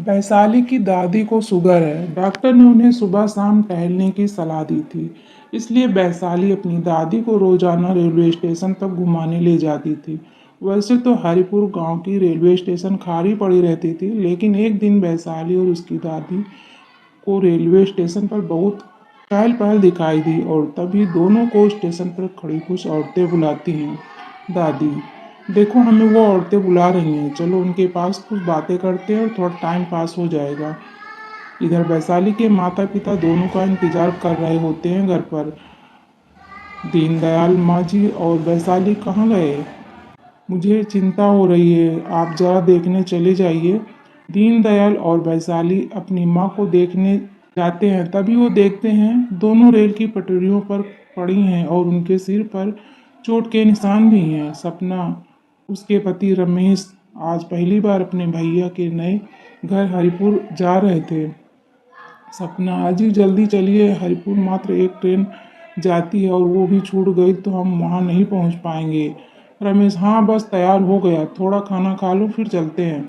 वैशाली की दादी को शुगर है। डॉक्टर ने उन्हें सुबह शाम टहलने की सलाह दी थी। इसलिए वैशाली अपनी दादी को रोजाना रेलवे स्टेशन तक घुमाने ले जाती थी। वैसे तो हरिपुर गांव की रेलवे स्टेशन खाली पड़ी रहती थी, लेकिन एक दिन वैशाली और उसकी दादी को रेलवे स्टेशन पर बहुत चहल पहल दिखाई दी और तभी दोनों को स्टेशन पर खड़ी कुछ औरतें बुलाती हैं। दादी, देखो हमें वो औरतें बुला रही हैं, चलो उनके पास कुछ बातें करते हैं और थोड़ा टाइम पास हो जाएगा। इधर वैशाली के माता पिता दोनों का इंतजार कर रहे होते हैं घर पर। दीनदयाल माँ जी और वैशाली कहाँ गए? मुझे चिंता हो रही है, आप जरा देखने चले जाइए। दीनदयाल और वैशाली अपनी माँ को देखने जाते हैं। तभी वो देखते हैं दोनों रेल की पटरियों पर पड़ी हैं और उनके सिर पर चोट के निशान भी हैं। सपना, उसके पति रमेश आज पहली बार अपने भैया के नए घर हरिपुर जा रहे थे। सपना, आज ही जल्दी चलिए, हरिपुर मात्र एक ट्रेन जाती है और वो भी छूट गई तो हम वहाँ नहीं पहुँच पाएंगे। रमेश, हाँ बस तैयार हो गया, थोड़ा खाना खा लो फिर चलते हैं।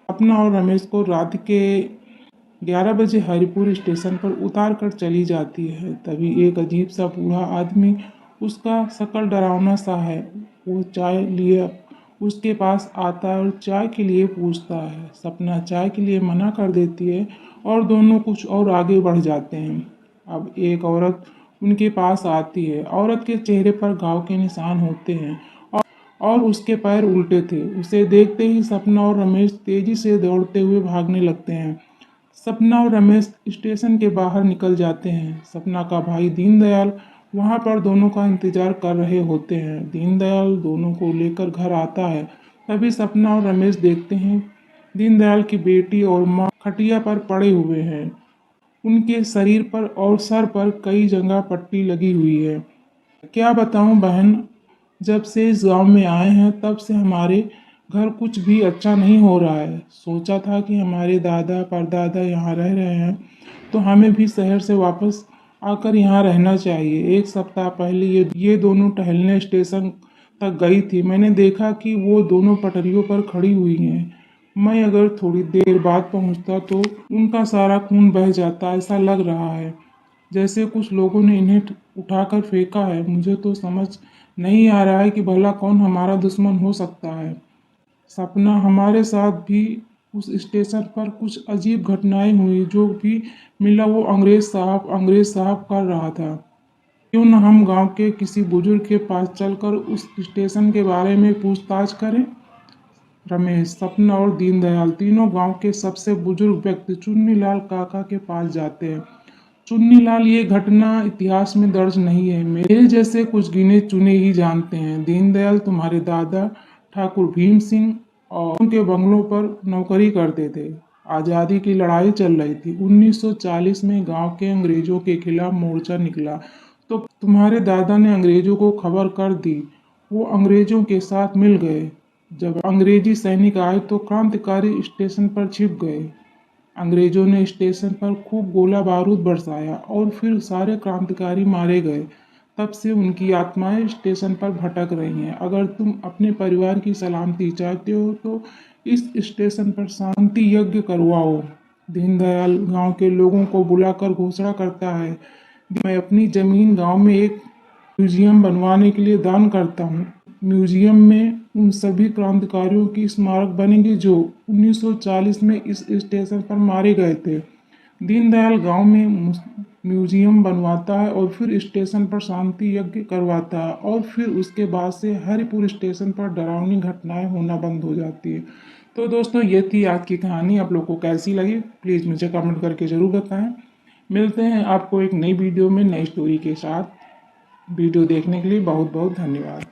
सपना और रमेश को रात के 11 बजे हरिपुर स्टेशन पर उतार कर चली जाती है। तभी एक अजीब सा बूढ़ा आदमी, उसका शक्ल डरावना सा है, वो चाय लिए उसके पास आता है और चाय के लिए पूछता है। सपना चाय के लिए मना कर देती है और दोनों कुछ और आगे बढ़ जाते हैं। अब एक औरत उनके पास आती है। औरत के चेहरे पर घाव के निशान होते हैं और उसके पैर उल्टे थे। उसे देखते ही सपना और रमेश तेजी से दौड़ते हुए भागने लगते हैं। सपना और रमेश स्टेशन के बाहर निकल जाते हैं। सपना का भाई दीनदयाल वहां पर दोनों का इंतजार कर रहे होते हैं। दीनदयाल दोनों को लेकर घर आता है। तभी सपना और रमेश देखते हैं दीनदयाल की बेटी और माँ खटिया पर पड़े हुए हैं। उनके शरीर पर और सर पर कई जगह पट्टी लगी हुई है। क्या बताऊं बहन, जब से इस गांव में आए हैं तब से हमारे घर कुछ भी अच्छा नहीं हो रहा है। सोचा था कि हमारे दादा परदादा यहाँ रह रहे हैं तो हमें भी शहर से वापस आकर यहाँ रहना चाहिए। एक सप्ताह पहले ये दोनों टहलने स्टेशन तक गई थी। मैंने देखा कि वो दोनों पटरियों पर खड़ी हुई हैं। मैं अगर थोड़ी देर बाद पहुंचता तो उनका सारा खून बह जाता। ऐसा लग रहा है जैसे कुछ लोगों ने इन्हें उठाकर फेंका है। मुझे तो समझ नहीं आ रहा है कि भला कौन हमारा दुश्मन हो सकता है। सपना, हमारे साथ भी उस स्टेशन पर कुछ अजीब घटनाएं हुई। जो भी मिला वो अंग्रेज साहब कर रहा था। क्यों न हम गांव के किसी बुजुर्ग के पास चलकर उस स्टेशन के बारे में पूछताछ करें। रमेश, सपना और दीनदयाल तीनों गांव के सबसे बुजुर्ग व्यक्ति चुन्नीलाल काका के पास जाते हैं। चुन्नीलाल, ये घटना इतिहास में दर्ज नहीं है, मेरे जैसे कुछ गिने चुने ही जानते हैं। दीनदयाल तुम्हारे दादा ठाकुर भीम सिंह और उनके बंगलों पर नौकरी करते थे। आज़ादी की लड़ाई चल रही थी। 1940 में गांव के अंग्रेजों के खिलाफ मोर्चा निकला तो तुम्हारे दादा ने अंग्रेजों को खबर कर दी। वो अंग्रेजों के साथ मिल गए। जब अंग्रेजी सैनिक आए तो क्रांतिकारी स्टेशन पर छिप गए। अंग्रेजों ने स्टेशन पर खूब गोला बारूद बरसाया और फिर सारे क्रांतिकारी मारे गए। तब से उनकी आत्माएं स्टेशन पर भटक रही हैं। अगर तुम अपने परिवार की सलामती चाहते हो तो इस स्टेशन पर शांति यज्ञ करवाओ। दीनदयाल गांव के लोगों को बुलाकर घोषणा करता है, मैं अपनी जमीन गांव में एक म्यूजियम बनवाने के लिए दान करता हूँ। म्यूजियम में उन सभी क्रांतिकारियों की स्मारक बनेंगे जो 1940 में इस स्टेशन पर मारे गए थे। दीनदयाल गांव में म्यूजियम बनवाता है और फिर स्टेशन पर शांति यज्ञ करवाता है और फिर उसके बाद से हरिपुर स्टेशन पर डरावनी घटनाएं होना बंद हो जाती है। तो दोस्तों, ये थी आज की कहानी। आप लोग को कैसी लगी प्लीज़ मुझे कमेंट करके ज़रूर बताएं। मिलते हैं आपको एक नई वीडियो में नई स्टोरी के साथ। वीडियो देखने के लिए बहुत बहुत धन्यवाद।